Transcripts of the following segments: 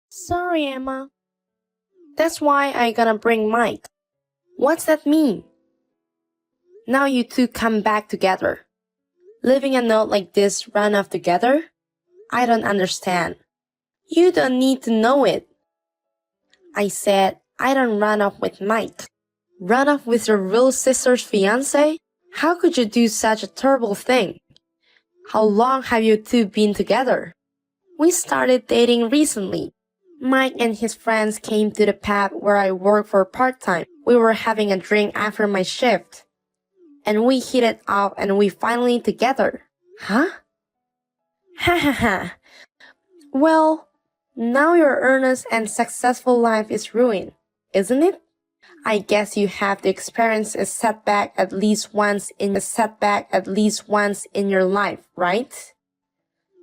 Sorry, Emma. That's why I gonna bring Mike. What's that mean? Now you two come back together. Leaving a note like this run off together? I don't understand. You don't need to know it. I said, I don't run off with Mike. Run off with your real sister's fiancé? How could you do such a terrible thing? How long have you two been together? We started dating recently. Mike and his friends came to the pub where I work for part-time. We were having a drink after my shift. And we hit it off and we finally together. Huh? Ha ha ha. Well, now your earnest and successful life is ruined, isn't it? I guess you have to experience a setback at least once in your life, right?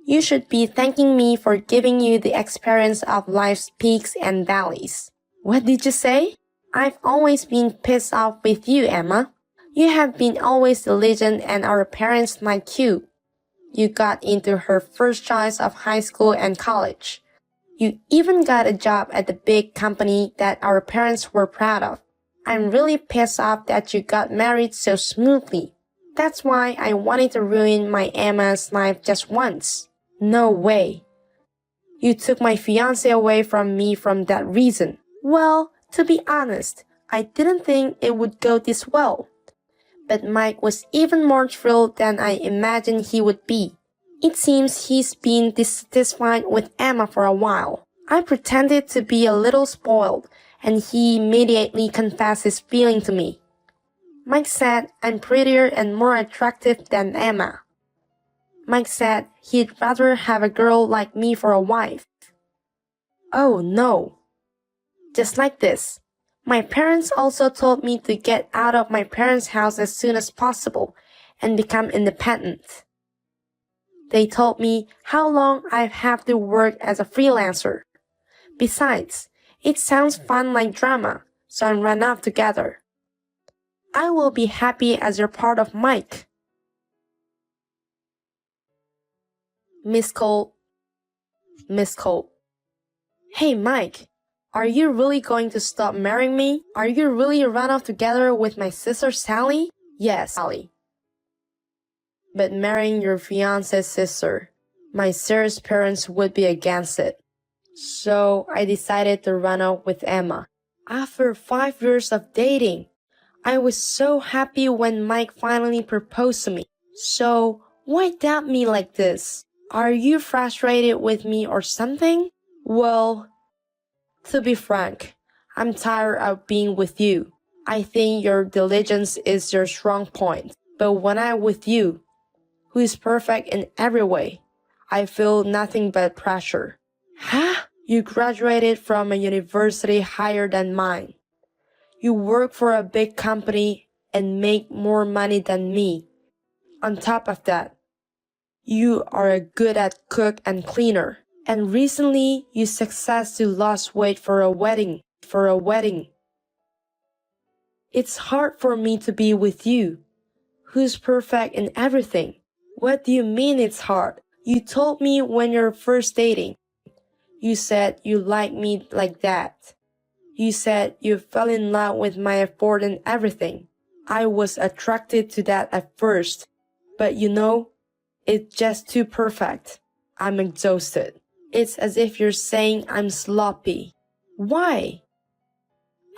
You should be thanking me for giving you the experience of life's peaks and valleys. What did you say? I've always been pissed off with you, Emma. You have been always diligent and our parents like you. You got into her first choice of high school and college. You even got a job at the big company that our parents were proud of. I'm really pissed off that you got married so smoothly. That's why I wanted to ruin my Emma's life just once. No way. You took my fiancé away from me from that reason. Well, to be honest, I didn't think it would go this well. But Mike was even more thrilled than I imagined he would be. It seems he's been dissatisfied with Emma for a while. I pretended to be a little spoiled, and he immediately confessed his feeling to me. Mike said I'm prettier and more attractive than Emma. Mike said he'd rather have a girl like me for a wife. Oh no. Just like this. My parents also told me to get out of my parents' house as soon as possible and become independent. They told me how long I'd have to work as a freelancer. Besides, it sounds fun like drama, so I ran off together. I will be happy as you're part of Mike. Miss Cole. Hey Mike, are you really going to stop marrying me? Are you really run off together with my sister Sally? Yes, Sally. But marrying your fiance's sister, my Sarah's parents would be against it. So I decided to run off with Emma. After 5 years of dating, I was so happy when Mike finally proposed to me. So why doubt me like this? Are you frustrated with me or something? Well, to be frank, I'm tired of being with you. I think your diligence is your strong point. But when I'm with you, who is perfect in every way, I feel nothing but pressure. Huh? You graduated from a university higher than mine. You work for a big company and make more money than me. On top of that, you are good at cook and cleaner. And recently, you successfully lost weight for a wedding. It's hard for me to be with you, who's perfect in everything. What do you mean it's hard? You told me when you're first dating. You said you like me like that. You said you fell in love with my effort and everything. I was attracted to that at first, but you know, it's just too perfect. I'm exhausted. It's as if you're saying I'm sloppy. Why?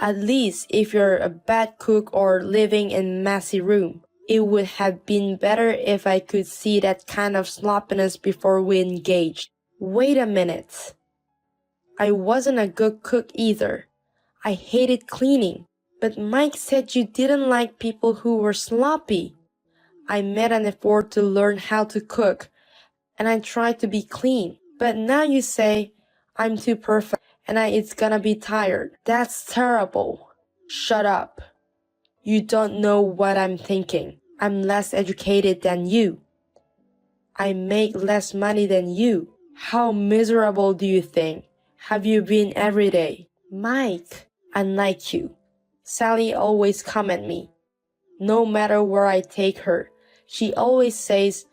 At least if you're a bad cook or living in a messy room, it would have been better if I could see that kind of sloppiness before we engaged. Wait a minute. I wasn't a good cook either. I hated cleaning. But Mike said you didn't like people who were sloppy. I made an effort to learn how to cook, and I tried to be clean. But now you say I'm too perfect and it's gonna be tired. That's terrible. Shut up. You don't know what I'm thinking. I'm less educated than you. I make less money than you. How miserable do you think? Have you been every day? Mike, unlike you, Sally always comments me. No matter where I take her, she always says,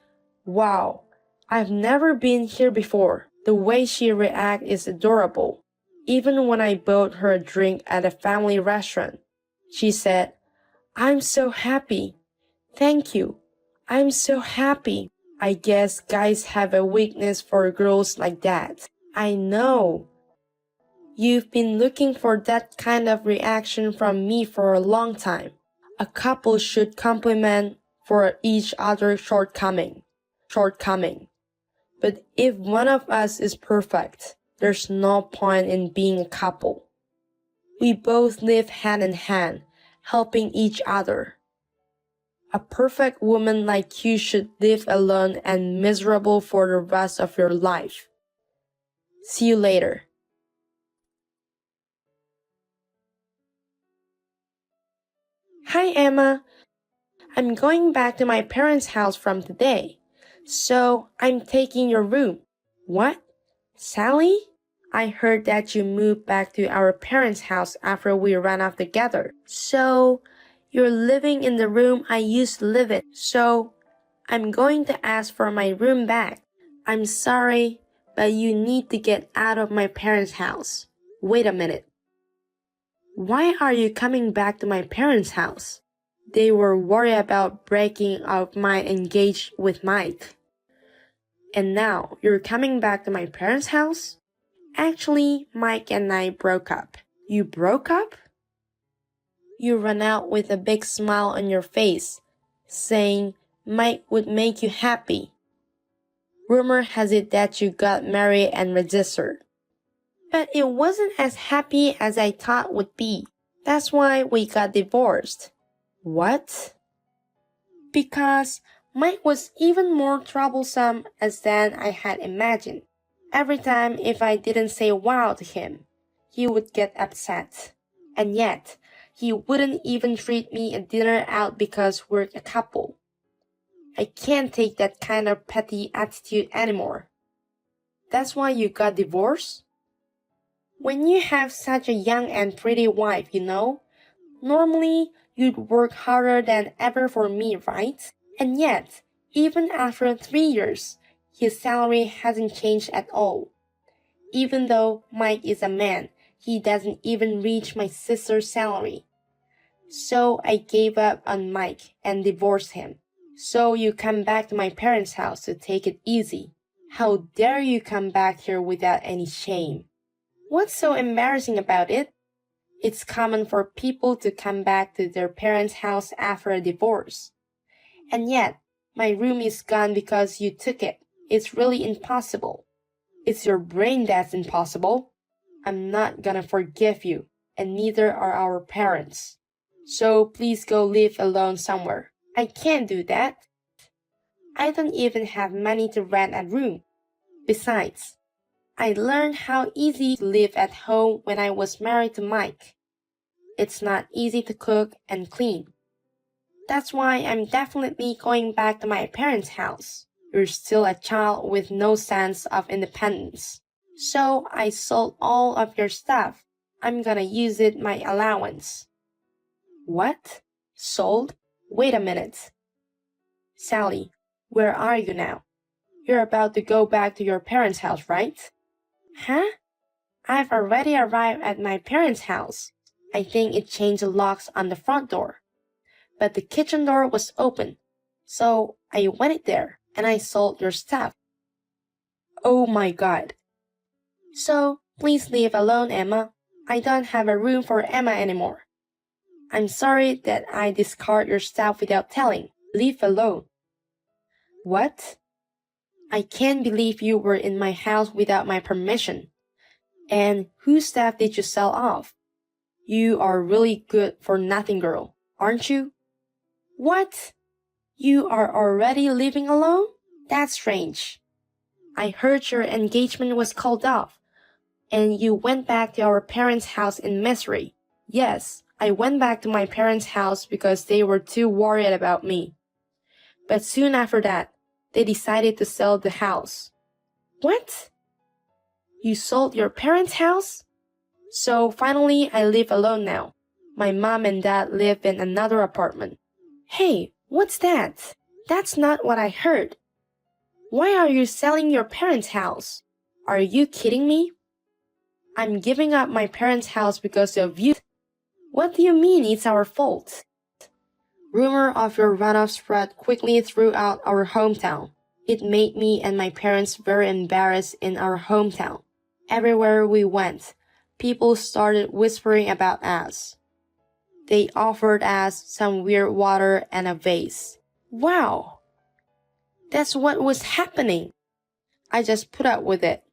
"Wow, I've never been here before." The way she reacts is adorable. even when I bought her a drink at a family restaurant. She said, "I'm so happy. Thank you. I'm so happy." I guess guys have a weakness for girls like that. I know. You've been looking for that kind of reaction from me for a long time. A couple should compliment for each other's shortcoming. But if one of us is perfect, there's no point in being a couple. We both live hand in hand, helping each other. A perfect woman like you should live alone and miserable for the rest of your life. See you later. Hi, Emma. I'm going back to my parents' house from today, so I'm taking your room. What? Sally? I heard that you moved back to our parents' house after we ran off together. So, you're living in the room I used to live in. So, I'm going to ask for my room back. I'm sorry, but you need to get out of my parents' house. Wait a minute. Why are you coming back to my parents' house? They were worried about breaking up my engagement with Mike. And now you're coming back to my parents' house? Actually, Mike and I broke up. You broke up? You ran out with a big smile on your face, saying Mike would make you happy. Rumor has it that you got married and registered. But it wasn't as happy as I thought it would be. That's why we got divorced. What? Because Mike was even more troublesome than I had imagined. Every time if I didn't say wow to him, he would get upset. And yet, he wouldn't even treat me a dinner out because we're a couple. I can't take that kind of petty attitude anymore. That's why you got divorced? When you have such a young and pretty wife, normally you'd work harder than ever for me, right? And yet, even after 3 years, his salary hasn't changed at all. Even though Mike is a man, he doesn't even reach my sister's salary. So I gave up on Mike and divorced him. So you come back to my parents' house to take it easy. How dare you come back here without any shame? What's so embarrassing about it? It's common for people to come back to their parents' house after a divorce. And yet, my room is gone because you took it. It's really impossible. It's your brain that's impossible. I'm not gonna forgive you, and neither are our parents. So please go live alone somewhere. I can't do that. I don't even have money to rent a room. Besides, I learned how easy to live at home when I was married to Mike. It's not easy to cook and clean. That's why I'm definitely going back to my parents' house. You're still a child with no sense of independence. So I sold all of your stuff. I'm gonna use it my allowance. What? Sold? Wait a minute. Sally, where are you now? You're about to go back to your parents' house, right? Huh? I've already arrived at my parents' house. I think it changed the locks on the front door. But the kitchen door was open, so I went there and I sold your stuff. Oh my God. So, please leave alone, Emma. I don't have a room for Emma anymore. I'm sorry that I discard your stuff without telling. Leave alone. What? I can't believe you were in my house without my permission. And whose stuff did you sell off? You are really good for nothing girl, aren't you? What? You are already living alone? That's strange. I heard your engagement was called off, and you went back to our parents' house in misery. Yes, I went back to my parents' house because they were too worried about me. But soon after that, they decided to sell the house. What? You sold your parents' house? So finally, I live alone now. My mom and dad live in another apartment. Hey, what's that? That's not what I heard. Why are you selling your parents' house? Are you kidding me? I'm giving up my parents' house because of you. What do you mean it's our fault? Rumor of your runoff spread quickly throughout our hometown. It made me and my parents very embarrassed in our hometown. Everywhere we went, people started whispering about us. They offered us some weird water and a vase. Wow! That's what was happening. I just put up with it,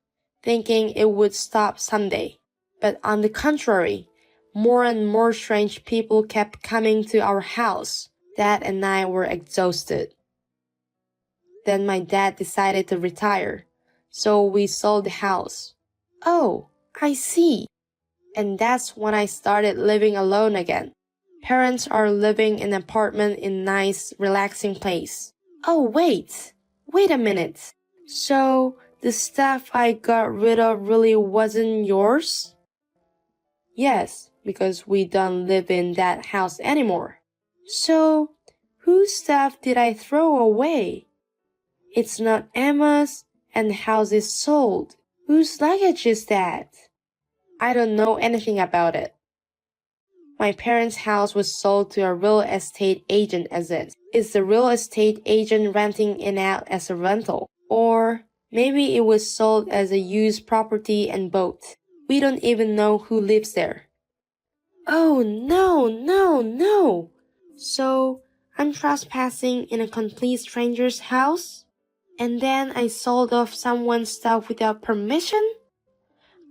thinking it would stop someday. But on the contrary, more and more strange people kept coming to our house. Dad and I were exhausted. Then my dad decided to retire, so we sold the house. Oh, I see. And that's when I started living alone again. Parents are living in an apartment in nice, relaxing place. Oh, wait a minute. So, the stuff I got rid of really wasn't yours? Yes, because we don't live in that house anymore. So, whose stuff did I throw away? It's not Emma's, and the house is sold. Whose luggage is that? I don't know anything about it. My parents' house was sold to a real estate agent as it. Is the real estate agent renting it out as a rental? Or maybe it was sold as a used property and boat. We don't even know who lives there. Oh, no. So, I'm trespassing in a complete stranger's house? And then I sold off someone's stuff without permission?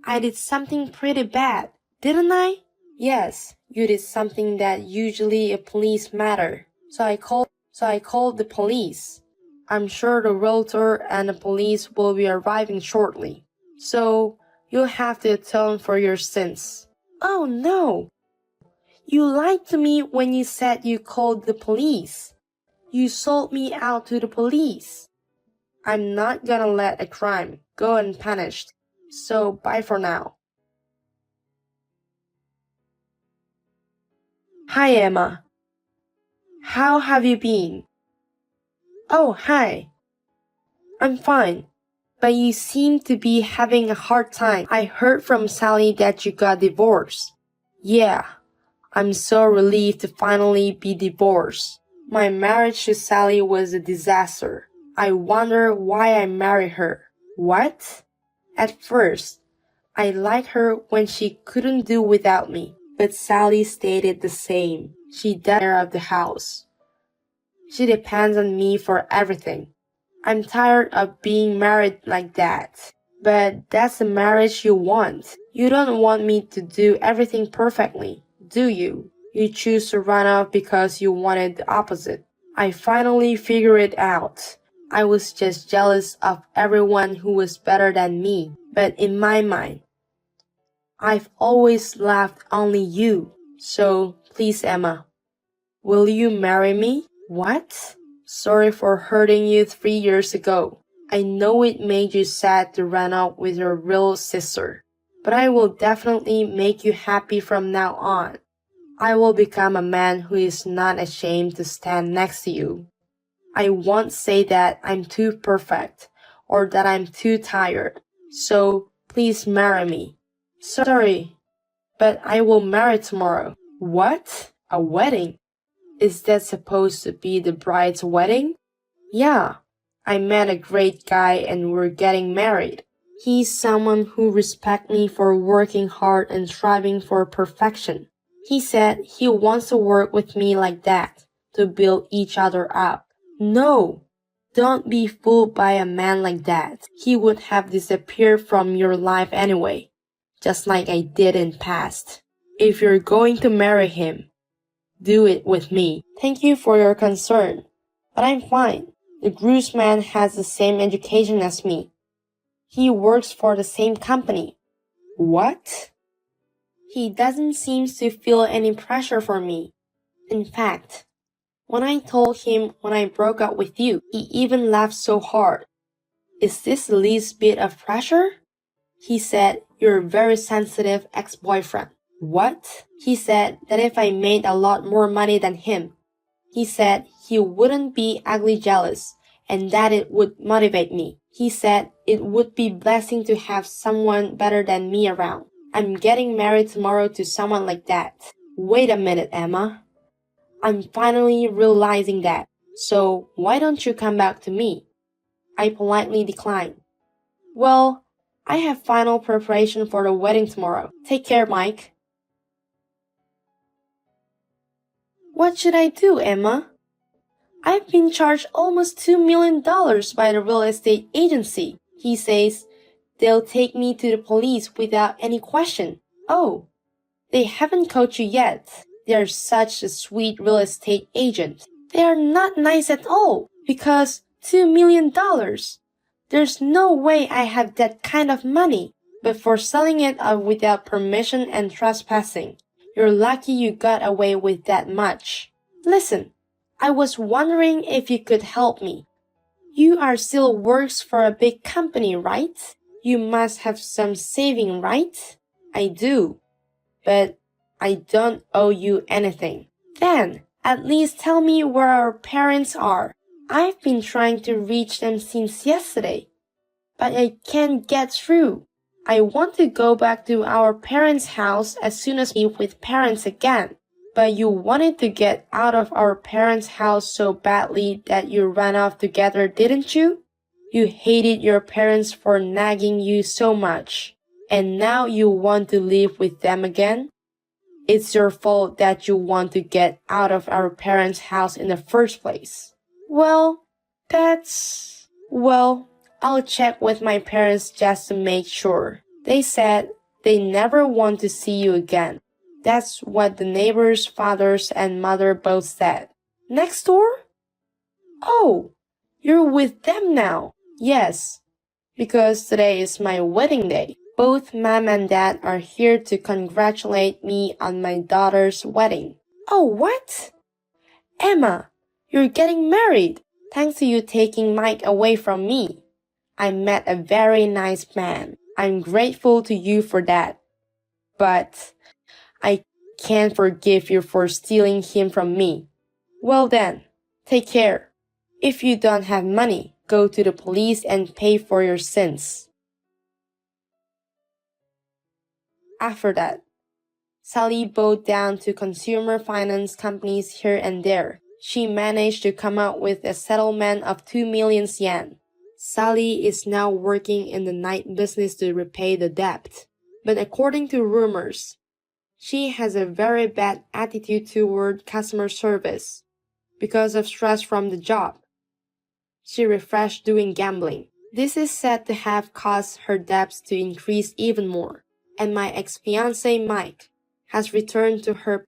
I did something pretty bad, didn't I? Yes, you did something that usually a police matter. So I called the police. I'm sure the realtor and the police will be arriving shortly. So, you'll have to atone for your sins. Oh no! You lied to me when you said you called the police. You sold me out to the police. I'm not gonna let a crime go unpunished. So bye for now. Hi, Emma. How have you been? Oh, hi. I'm fine. But you seem to be having a hard time. I heard from Sally that you got divorced. Yeah. I'm so relieved to finally be divorced. My marriage to Sally was a disaster. I wonder why I married her. What? At first, I liked her when she couldn't do without me, but Sally stated the same. She does care of the house. She depends on me for everything. I'm tired of being married like that. But that's the marriage you want. You don't want me to do everything perfectly, do you? You choose to run off because you wanted the opposite. I finally figured it out. I was just jealous of everyone who was better than me. But in my mind, I've always loved only you. So, please, Emma, will you marry me? What? Sorry for hurting you 3 years ago. I know it made you sad to run out with your real sister, but I will definitely make you happy from now on. I will become a man who is not ashamed to stand next to you. I won't say that I'm too perfect or that I'm too tired, so please marry me. Sorry, but I will marry tomorrow. What? A wedding? Is that supposed to be the bride's wedding? Yeah. I met a great guy and we're getting married. He's someone who respects me for working hard and striving for perfection. He said he wants to work with me like that, to build each other up. No! Don't be fooled by a man like that. He would have disappeared from your life anyway, just like I did in past. If you're going to marry him, do it with me. Thank you for your concern, but I'm fine. The groomsman has the same education as me. He works for the same company. What? He doesn't seem to feel any pressure for me. In fact, when I told him when I broke up with you, he even laughed so hard. Is this the least bit of pressure? He said, you're a very sensitive ex-boyfriend. What? He said that if I made a lot more money than him, he said he wouldn't be ugly jealous and that it would motivate me. He said it would be blessing to have someone better than me around. I'm getting married tomorrow to someone like that. Wait a minute, Emma. I'm finally realizing that. So why don't you come back to me? I politely declined. Well, I have final preparation for the wedding tomorrow. Take care, Mike. What should I do, Emma? I've been charged almost $2 million by the real estate agency. He says they'll take me to the police without any question. Oh, they haven't caught you yet. They're such a sweet real estate agent. They are not nice at all because $2 million. There's no way I have that kind of money. But for selling it without permission and trespassing, you're lucky you got away with that much. Listen, I was wondering if you could help me. You are still works for a big company, right? You must have some saving, right? I do, but I don't owe you anything. Then, at least tell me where our parents are. I've been trying to reach them since yesterday, but I can't get through. I want to go back to our parents' house as soon as we meet with parents again. But you wanted to get out of our parents' house so badly that you ran off together, didn't you? You hated your parents for nagging you so much, and now you want to live with them again? It's your fault that you want to get out of our parents' house in the first place. Well, I'll check with my parents just to make sure. They said they never want to see you again. That's what the neighbors' fathers and mother both said. Next door? Oh, you're with them now. Yes, because today is my wedding day. Both Mom and Dad are here to congratulate me on my daughter's wedding. Oh, what? Emma, you're getting married. Thanks to you taking Mike away from me. I met a very nice man. I'm grateful to you for that. But I can't forgive you for stealing him from me. Well then, take care. If you don't have money, go to the police and pay for your sins. After that, Sally bowed down to consumer finance companies here and there. She managed to come up with a settlement of 2 million yen. Sally is now working in the night business to repay the debt. But according to rumors, she has a very bad attitude toward customer service because of stress from the job. She refreshed doing gambling. This is said to have caused her debts to increase even more. And my ex-fiancé Mike has returned to her.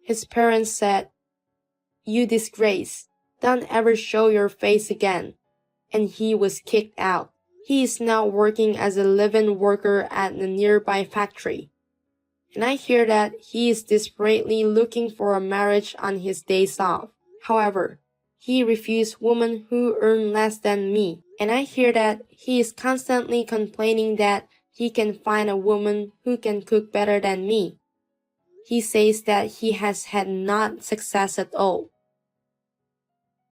His parents said, "You disgrace, don't ever show your face again." And he was kicked out. He is now working as a live-in worker at a nearby factory. And I hear that he is desperately looking for a marriage on his days off. However, he refused women who earn less than me. And I hear that he is constantly complaining that he can find a woman who can cook better than me. He says that he has had not success at all.